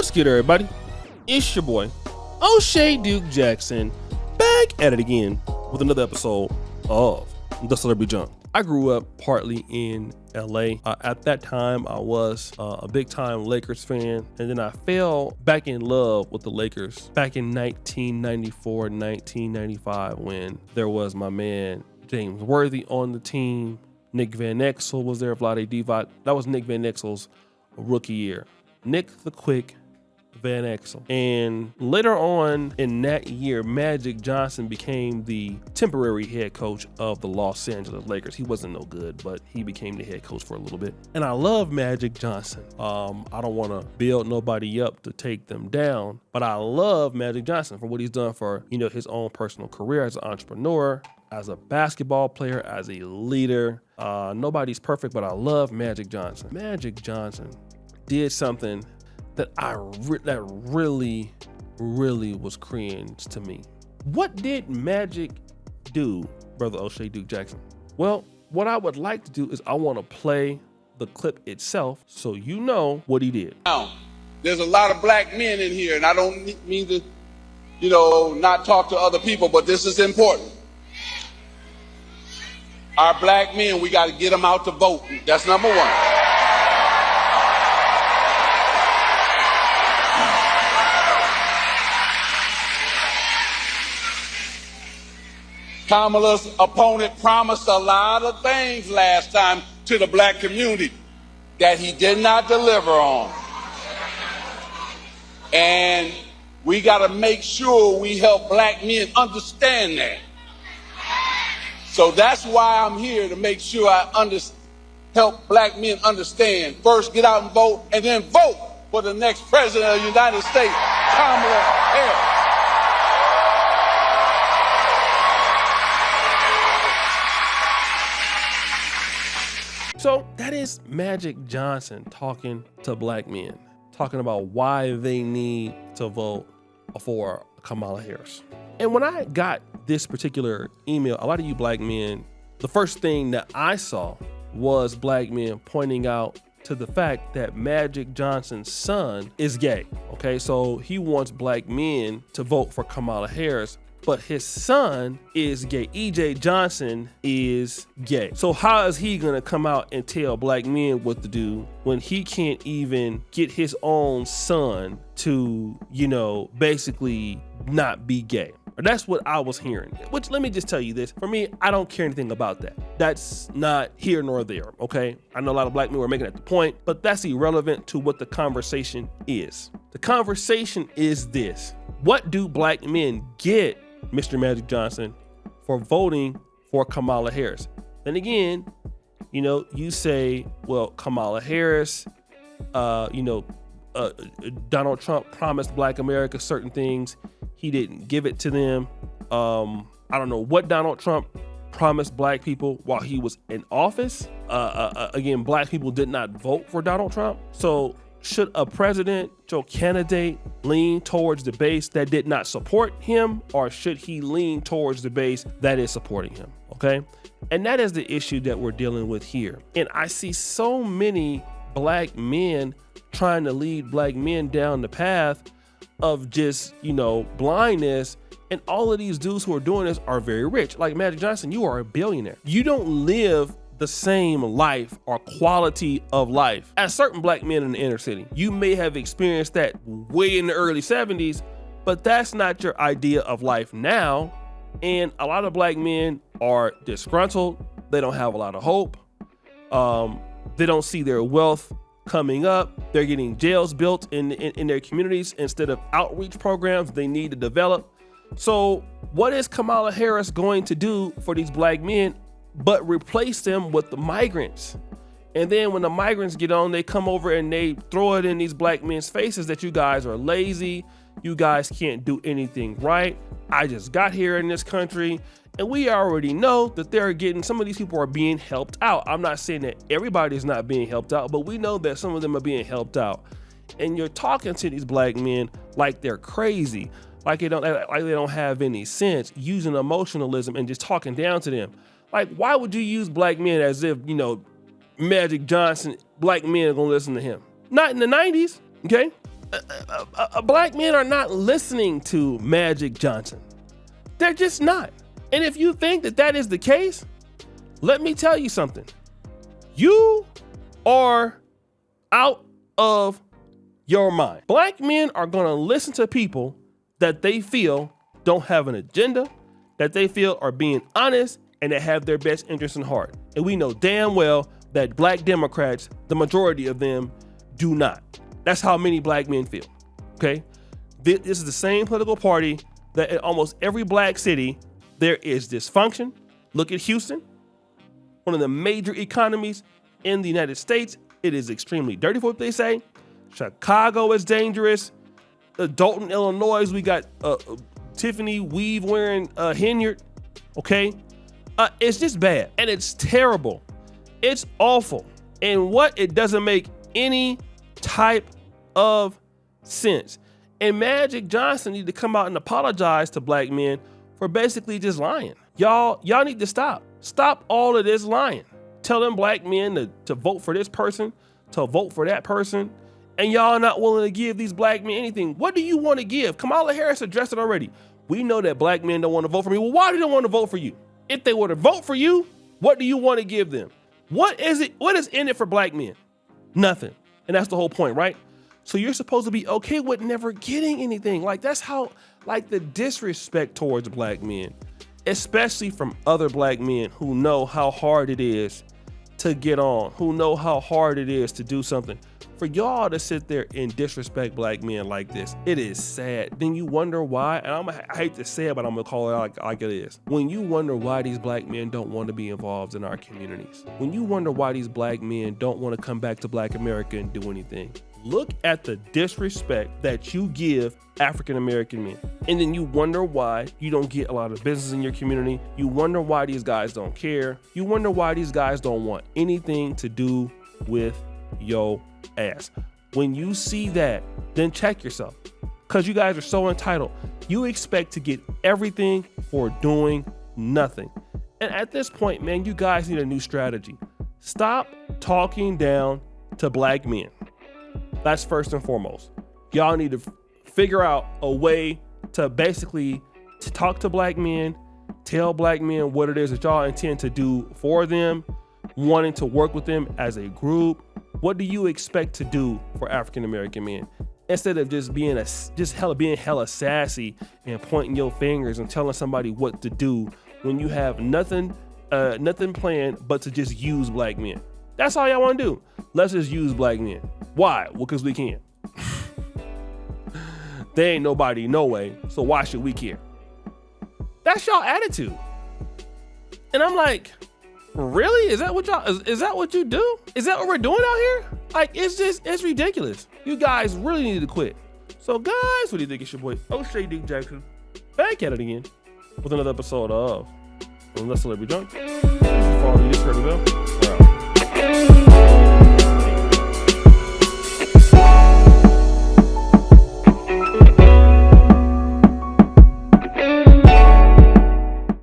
What's good, everybody? It's your boy, O'Shea Duke Jackson, back at it again with another episode of The Celebrity Junk. I grew up partly in LA. At that time, I was a big time Lakers fan, and then I fell back in love with the Lakers back in 1994, 1995, when there was my man James Worthy on the team. Nick Van Exel was there, Vlade Divac. That was Nick Van Exel's rookie year. Nick the Quick Van Exel. And later on in that year, Magic Johnson became the temporary head coach of the Los Angeles Lakers. He wasn't no good, but he became the head coach for a little bit. And I love Magic Johnson. I don't want to build nobody up to take them down, but I love Magic Johnson for what he's done for, his own personal career as an entrepreneur, as a basketball player, as a leader. Nobody's perfect, but I love Magic Johnson. Magic Johnson did something that that really was cringe to me. What did Magic do, Brother O'Shea Duke Jackson? Well, what I would like to do is I want to play the clip itself so you know what he did. Now, there's a lot of black men in here, and I don't mean to, not talk to other people, but this is important. Our black men, we got to get them out to vote. That's number one. Kamala's opponent promised a lot of things last time to the black community that he did not deliver on. And we got to make sure we help black men understand that. So that's why I'm here, to make sure I help black men understand. First, get out and vote, and then vote for the next president of the United States, Kamala Harris. So that is Magic Johnson talking to black men, talking about why they need to vote for Kamala Harris. And when I got this particular email, a lot of you black men, the first thing that I saw was black men pointing out to the fact that Magic Johnson's son is gay. Okay, so he wants black men to vote for Kamala Harris, but his son is gay. EJ Johnson is gay. So how is he gonna come out and tell black men what to do when he can't even get his own son to, basically not be gay? That's what I was hearing. Which, let me just tell you this. For me, I don't care anything about that. That's not here nor there, okay? I know a lot of black men were making that the point, but that's irrelevant to what the conversation is. The conversation is this. What do black men get, Mr. Magic Johnson, for voting for Kamala Harris? Then again, you say, well, Kamala Harris, Donald Trump promised black America certain things. He didn't give it to them. I don't know what Donald Trump promised black people while he was in office. Again, black people did not vote for Donald Trump. So should a presidential candidate lean towards the base that did not support him, or should he lean towards the base that is supporting him? Okay. And that is the issue that we're dealing with here. And I see so many black men trying to lead black men down the path of just, blindness. And all of these dudes who are doing this are very rich. Like Magic Johnson, you are a billionaire. You don't live the same life or quality of life as certain black men in the inner city. You may have experienced that way in the early 70s, but that's not your idea of life now. And a lot of black men are disgruntled. They don't have a lot of hope. They don't see their wealth coming up. They're getting jails built in their communities instead of outreach programs they need to develop. So what is Kamala Harris going to do for these black men but replace them with the migrants? And then when the migrants get on, they come over and they throw it in these black men's faces that you guys are lazy. You guys can't do anything right. I just got here in this country. And we already know that some of these people are being helped out. I'm not saying that everybody is not being helped out, but we know that some of them are being helped out. And you're talking to these black men like they're crazy, like they don't have any sense, using emotionalism and just talking down to them. Like, why would you use black men as if, Magic Johnson, black men are gonna listen to him? Not in the 90s, okay? Black men are not listening to Magic Johnson. They're just not. And if you think that that is the case, let me tell you something. You are out of your mind. Black men are going to listen to people that they feel don't have an agenda, that they feel are being honest, and that have their best interests in heart. And we know damn well that black Democrats, the majority of them, do not. That's how many black men feel, okay? This is the same political party that in almost every black city, there is dysfunction. Look at Houston, one of the major economies in the United States. It is extremely dirty for what they say. Chicago is dangerous. Dalton, Illinois, we got Tiffany weave wearing Henyard, okay? It's just bad and it's terrible. It's awful. And it doesn't make any type of sense. And Magic Johnson need to come out and apologize to black men for basically just lying. Y'all need to stop. Stop all of this lying. Telling black men to vote for this person, to vote for that person, and y'all not willing to give these black men anything. What do you want to give? Kamala Harris addressed it already. We know that black men don't want to vote for me. Well, why do they want to vote for you? If they were to vote for you, what do you want to give them? What is in it for black men? Nothing. And that's the whole point, right? So you're supposed to be okay with never getting anything. Like that's how, like the disrespect towards black men, especially from other black men who know how hard it is to get on, who know how hard it is to do something. For y'all to sit there and disrespect black men like this, it is sad. Then you wonder why, and I hate to say it, but I'm gonna call it like it is. When you wonder why these black men don't want to be involved in our communities, when you wonder why these black men don't want to come back to black America and do anything, look at the disrespect that you give African-American men. And then you wonder why you don't get a lot of business in your community. You wonder why these guys don't care. You wonder why these guys don't want anything to do with your ass. When you see that, then check yourself, because you guys are so entitled. You expect to get everything for doing nothing. And at this point, man, you guys need a new strategy. Stop talking down to black men. That's first and foremost. Y'all need to figure out a way to basically talk to black men, tell black men what it is that y'all intend to do for them, wanting to work with them as a group. What do you expect to do for African American men? Instead of just being hella sassy and pointing your fingers and telling somebody what to do when you have nothing planned but to just use black men. That's all y'all want to do. Let's just use black men. Why? Well, because we can. There ain't nobody, no way. So why should we care? That's y'all attitude. And I'm like, really? Is that what you do? Is that what we're doing out here? Like, it's ridiculous. You guys really need to quit. So guys, what do you think? It's your boy O'Shea Duke Jackson back at it again with another episode of Let's Celebrity Drunk. Follow me,